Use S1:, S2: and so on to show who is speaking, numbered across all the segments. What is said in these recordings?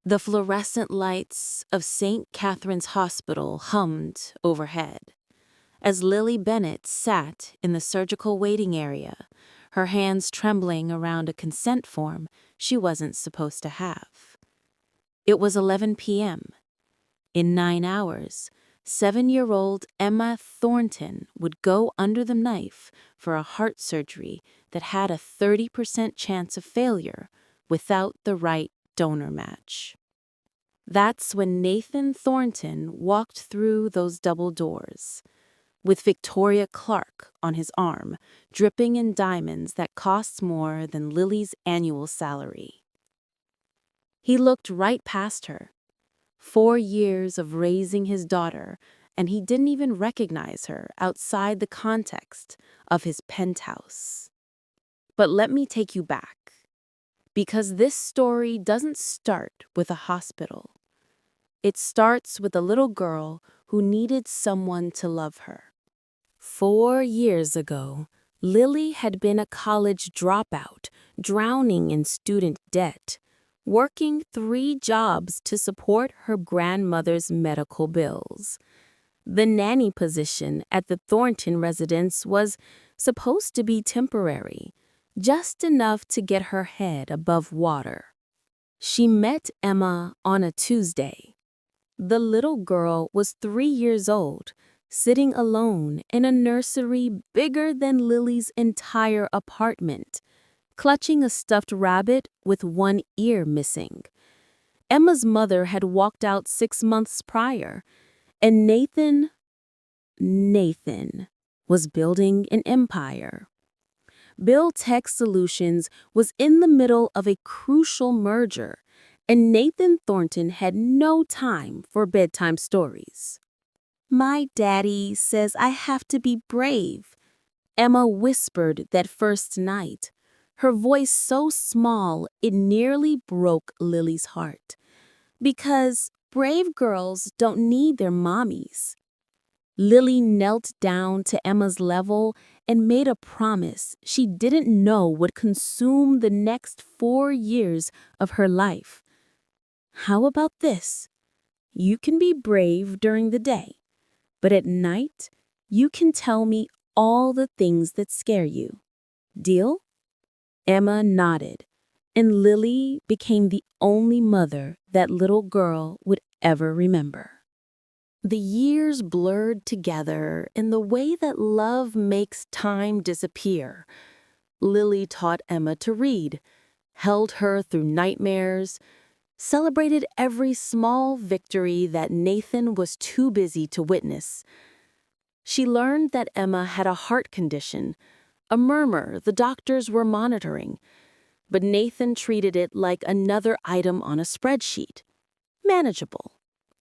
S1: The fluorescent lights of St. Catherine's Hospital hummed overhead. As Lily Bennett sat in the surgical waiting area, her hands trembling around a consent form she wasn't supposed to have. It was 11 p.m. In 9 hours, 7-year-old Emma Thornton would go under the knife for a heart surgery that had a 30% chance of failure without the right donor match. That's when Nathan Thornton walked through those double doors, with Victoria Clark on his arm, dripping in diamonds that cost more than Lily's annual salary. He looked right past her. 4 years of raising his daughter, and he didn't even recognize her outside the context of his penthouse. But let me take you back, because this story doesn't start with a hospital. It starts with a little girl who needed someone to love her. 4 years ago, Lily had been a college dropout, drowning in student debt, working 3 jobs to support her grandmother's medical bills. The nanny position at the Thornton residence was supposed to be temporary, just enough to get her head above water. She met Emma on a Tuesday. The little girl was 3 years old, sitting alone in a nursery bigger than Lily's entire apartment, clutching a stuffed rabbit with one ear missing. Emma's mother had walked out 6 months prior, and Nathan was building an empire. Bill Tech Solutions was in the middle of a crucial merger, and Nathan Thornton had no time for bedtime stories. "My daddy says I have to be brave," Emma whispered that first night, her voice so small it nearly broke Lily's heart. "Because brave girls don't need their mommies." Lily knelt down to Emma's level and made a promise she didn't know would consume the next 4 years of her life. "How about this? You can be brave during the day, but at night, you can tell me all the things that scare you. Deal?" Emma nodded, and Lily became the only mother that little girl would ever remember. The years blurred together in the way that love makes time disappear. Lily taught Emma to read, held her through nightmares, celebrated every small victory that Nathan was too busy to witness. She learned that Emma had a heart condition, a murmur the doctors were monitoring, but Nathan treated it like another item on a spreadsheet. Manageable,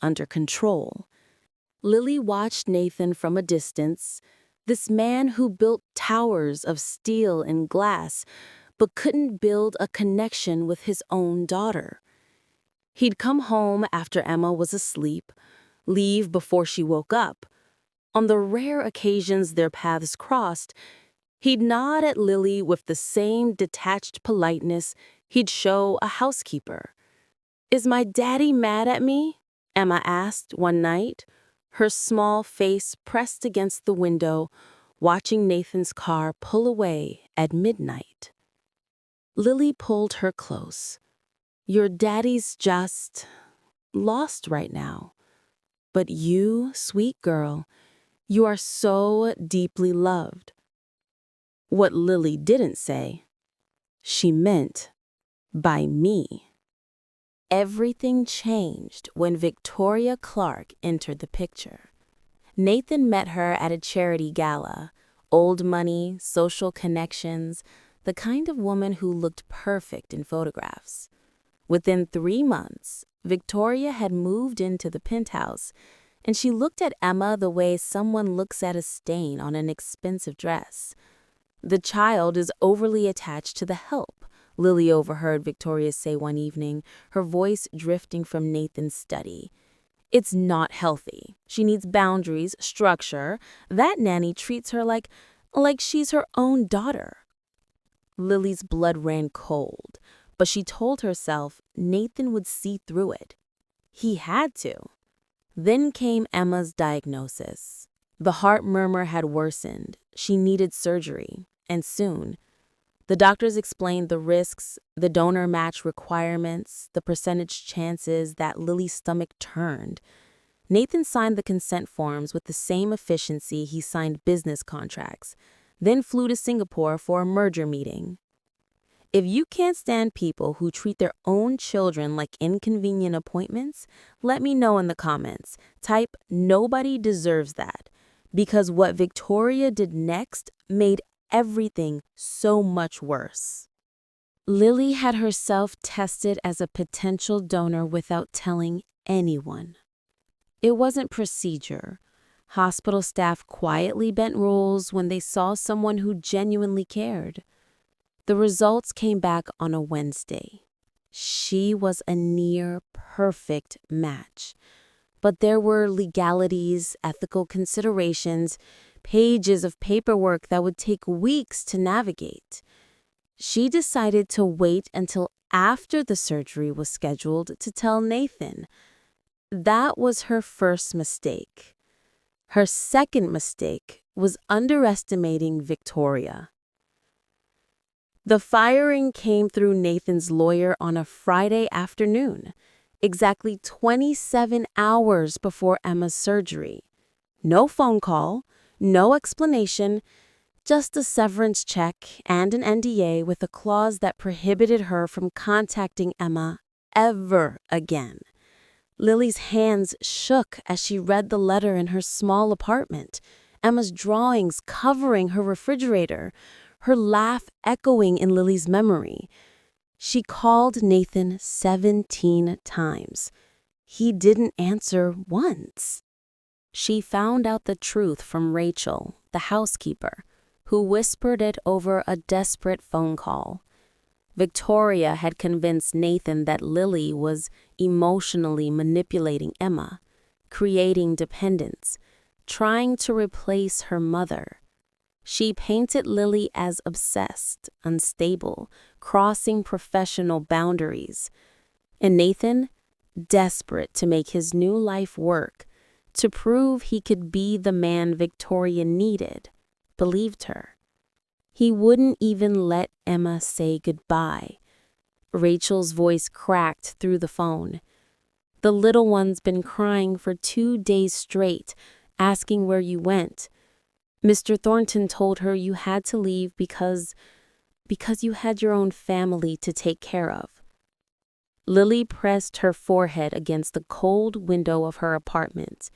S1: under control. Lily watched Nathan from a distance, this man who built towers of steel and glass, but couldn't build a connection with his own daughter. He'd come home after Emma was asleep, leave before she woke up. On the rare occasions their paths crossed, he'd nod at Lily with the same detached politeness he'd show a housekeeper. "Is my daddy mad at me?" Emma asked one night, her small face pressed against the window, watching Nathan's car pull away at midnight. Lily pulled her close. "Your daddy's just lost right now. But you, sweet girl, you are so deeply loved." What Lily didn't say, she meant by me. Everything changed when Victoria Clark entered the picture. Nathan met her at a charity gala. Old money, social connections, the kind of woman who looked perfect in photographs. Within 3 months, Victoria had moved into the penthouse, and she looked at Emma the way someone looks at a stain on an expensive dress. "The child is overly attached to the help," Lily overheard Victoria say one evening, her voice drifting from Nathan's study. "It's not healthy. She needs boundaries, structure. That nanny treats her like she's her own daughter." Lily's blood ran cold. but she told herself Nathan would see through it. He had to. Then came Emma's diagnosis. The heart murmur had worsened. She needed surgery, and soon. The doctors explained the risks, the donor match requirements, the percentage chances that Lily's stomach turned. Nathan signed the consent forms with the same efficiency he signed business contracts, then flew to Singapore for a merger meeting. If you can't stand people who treat their own children like inconvenient appointments, let me know in the comments. Type "nobody deserves that," because what Victoria did next made everything so much worse. Lily had herself tested as a potential donor without telling anyone. It wasn't procedure. Hospital staff quietly bent rules when they saw someone who genuinely cared. The results came back on a Wednesday. She was a near-perfect match. But there were legalities, ethical considerations, pages of paperwork that would take weeks to navigate. She decided to wait until after the surgery was scheduled to tell Nathan. That was her first mistake. Her second mistake was underestimating Victoria. The firing came through Nathan's lawyer on a Friday afternoon, exactly 27 hours before Emma's surgery. No phone call, no explanation, just a severance check and an NDA with a clause that prohibited her from contacting Emma ever again. Lily's hands shook as she read the letter in her small apartment, Emma's drawings covering her refrigerator, her laugh echoing in Lily's memory. She called Nathan 17 times. He didn't answer once. She found out the truth from Rachel, the housekeeper, who whispered it over a desperate phone call. Victoria had convinced Nathan that Lily was emotionally manipulating Emma, creating dependence, trying to replace her mother. She painted Lily as obsessed, unstable, crossing professional boundaries. And Nathan, desperate to make his new life work, to prove he could be the man Victoria needed, believed her. He wouldn't even let Emma say goodbye. Rachel's voice cracked through the phone. "The little one's been crying for 2 days straight, asking where you went. Mr. Thornton told her you had to leave because you had your own family to take care of." Lily pressed her forehead against the cold window of her apartment,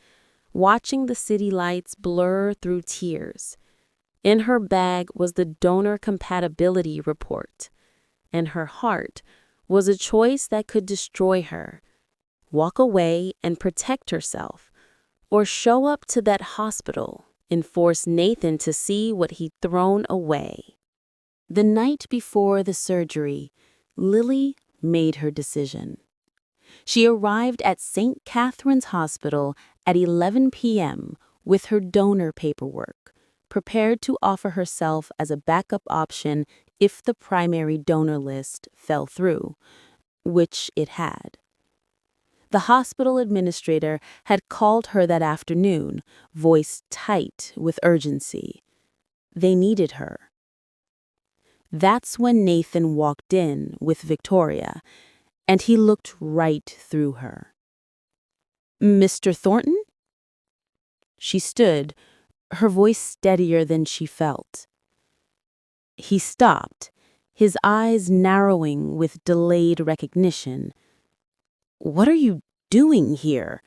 S1: watching the city lights blur through tears. In her bag was the donor compatibility report, and her heart was a choice that could destroy her: walk away and protect herself, or show up to that hospital and force Nathan to see what he'd thrown away. The night before the surgery, Lily made her decision. She arrived at St. Catherine's Hospital at 11 p.m. with her donor paperwork, prepared to offer herself as a backup option if the primary donor list fell through, which it had. The hospital administrator had called her that afternoon, voice tight with urgency. They needed her. That's when Nathan walked in with Victoria, and he looked right through her. "Mr. Thornton?" She stood, her voice steadier than she felt. He stopped, his eyes narrowing with delayed recognition. "What are you doing here?"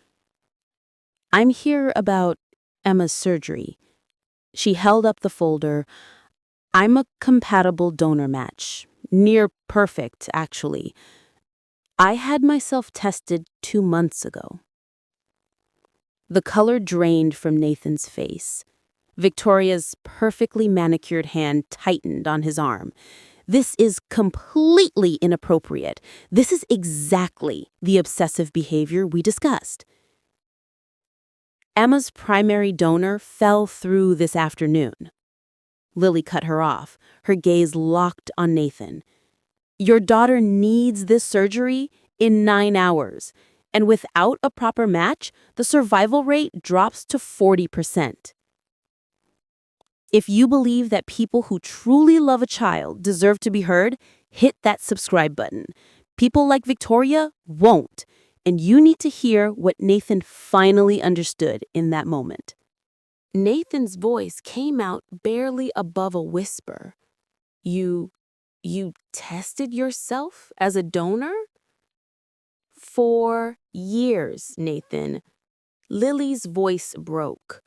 S1: "I'm here about Emma's surgery." She held up the folder. "I'm a compatible donor match. Near perfect, actually. I had myself tested 2 months ago." The color drained from Nathan's face. Victoria's perfectly manicured hand tightened on his arm. "This is completely inappropriate. This is exactly the obsessive behavior we discussed." "Emma's primary donor fell through this afternoon." Lily cut her off, her gaze locked on Nathan. Your daughter needs this surgery in 9 hours, and without a proper match, the survival rate drops to 40%. If you believe that people who truly love a child deserve to be heard, hit that subscribe button. People like Victoria won't, and you need to hear what Nathan finally understood in that moment. Nathan's voice came out barely above a whisper. You tested yourself as a donor? 4 years, Nathan. Lily's voice broke.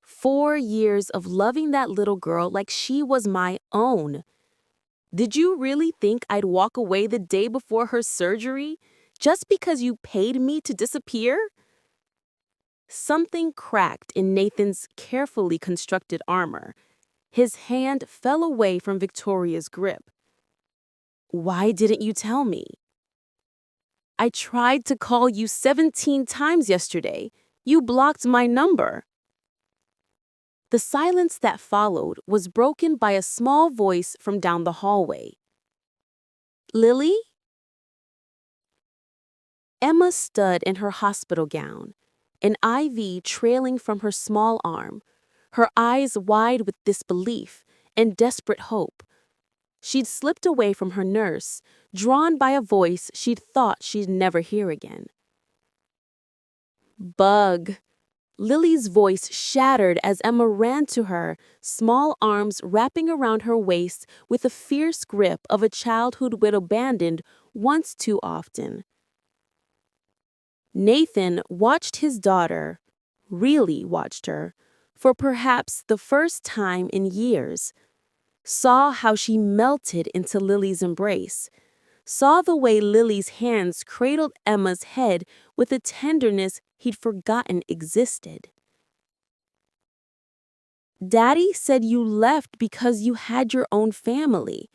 S1: 4 years of loving that little girl like she was my own. Did you really think I'd walk away the day before her surgery just because you paid me to disappear? Something cracked in Nathan's carefully constructed armor. His hand fell away from Victoria's grip. Why didn't you tell me? I tried to call you 17 times yesterday. You blocked my number. The silence that followed was broken by a small voice from down the hallway. Lily? Emma stood in her hospital gown, an IV trailing from her small arm, her eyes wide with disbelief and desperate hope. She'd slipped away from her nurse, drawn by a voice she'd thought she'd never hear again. Bug. Lily's voice shattered as Emma ran to her, small arms wrapping around her waist with the fierce grip of a child who'd been abandoned once too often. Nathan watched his daughter, really watched her, for perhaps the first time in years, saw how she melted into Lily's embrace, saw the way Lily's hands cradled Emma's head with a tenderness he'd forgotten existed. Daddy said you left because you had your own family.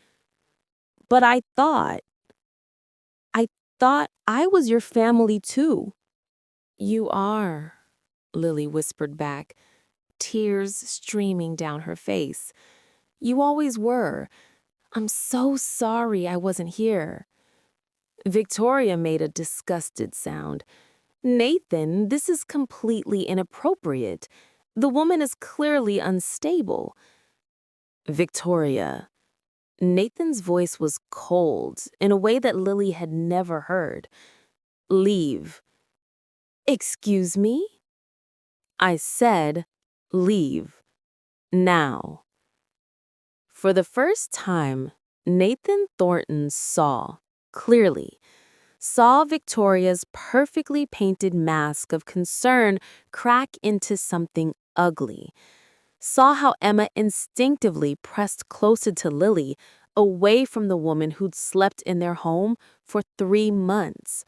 S1: But I thought I was your family too. You are, Lily whispered back, tears streaming down her face. You always were. I'm so sorry I wasn't here. Victoria made a disgusted sound. Nathan, this is completely inappropriate. The woman is clearly unstable. Victoria. Nathan's voice was cold in a way that Lily had never heard. Leave. Excuse me? I said, leave. Now. For the first time, Nathan Thornton clearly, saw Victoria's perfectly painted mask of concern crack into something ugly. Saw how Emma instinctively pressed closer to Lily, away from the woman who'd slept in their home for 3 months.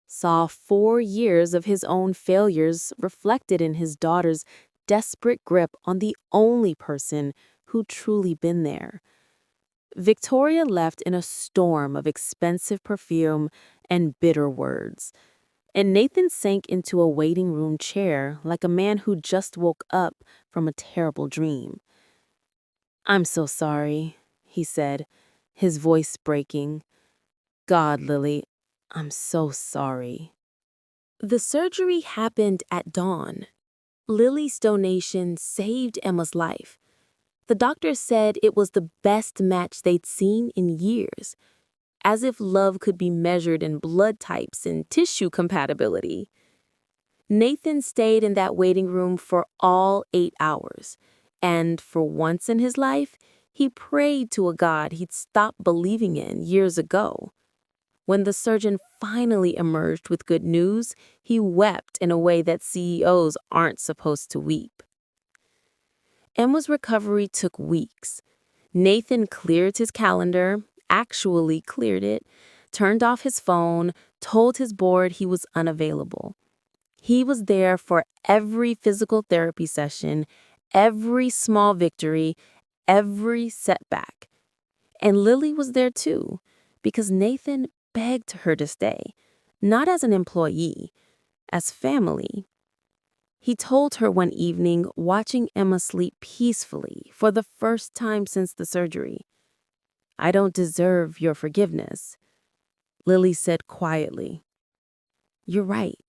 S1: Saw 4 years of his own failures reflected in his daughter's desperate grip on the only person who'd truly been there. Victoria left in a storm of expensive perfume and bitter words, and Nathan sank into a waiting room chair like a man who just woke up from a terrible dream. I'm so sorry, he said, his voice breaking. God, Lily, I'm so sorry. The surgery happened at dawn. Lily's donation saved Emma's life. The doctor said it was the best match they'd seen in years, as if love could be measured in blood types and tissue compatibility. Nathan stayed in that waiting room for all 8 hours, and for once in his life, he prayed to a God he'd stopped believing in years ago. When the surgeon finally emerged with good news, he wept in a way that CEOs aren't supposed to weep. Emma's recovery took weeks. Nathan cleared his calendar, actually cleared it, turned off his phone, told his board he was unavailable. He was there for every physical therapy session, every small victory, every setback. And Lily was there too, because Nathan begged her to stay, not as an employee, as family. He told her one evening, watching Emma sleep peacefully for the first time since the surgery, I don't deserve your forgiveness. Lily said quietly, You're right,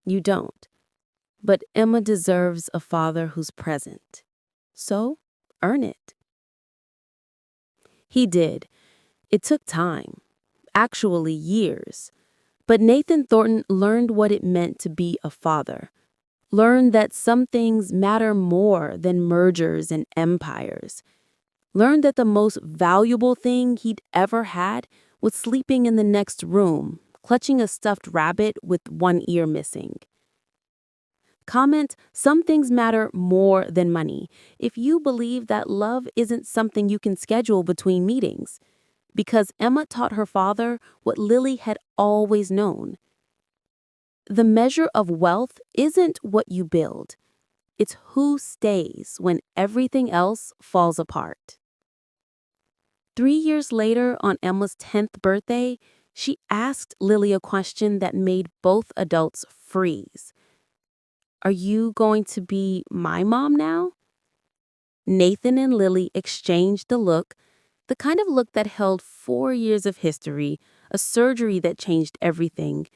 S1: you don't. But Emma deserves a father who's present. So, earn it. He did. It took time, actually years. But Nathan Thornton learned what it meant to be a father, learned that some things matter more than mergers and empires, learned that the most valuable thing he'd ever had was sleeping in the next room, clutching a stuffed rabbit with one ear missing. Comment, some things matter more than money if you believe that love isn't something you can schedule between meetings. Because Emma taught her father what Lily had always known. The measure of wealth isn't what you build. It's who stays when everything else falls apart. 3 years later, on Emma's 10th birthday, she asked Lily a question that made both adults freeze. Are you going to be my mom now? Nathan and Lily exchanged a look, the kind of look that held 4 years of history, a surgery that changed everything,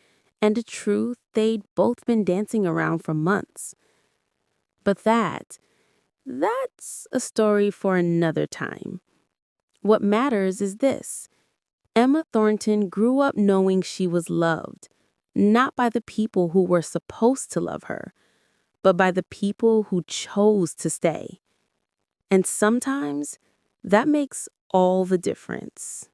S1: and a truth they'd both been dancing around for months. But that's a story for another time. What matters is this. Emma Thornton grew up knowing she was loved, not by the people who were supposed to love her, but by the people who chose to stay. And sometimes that makes all the difference.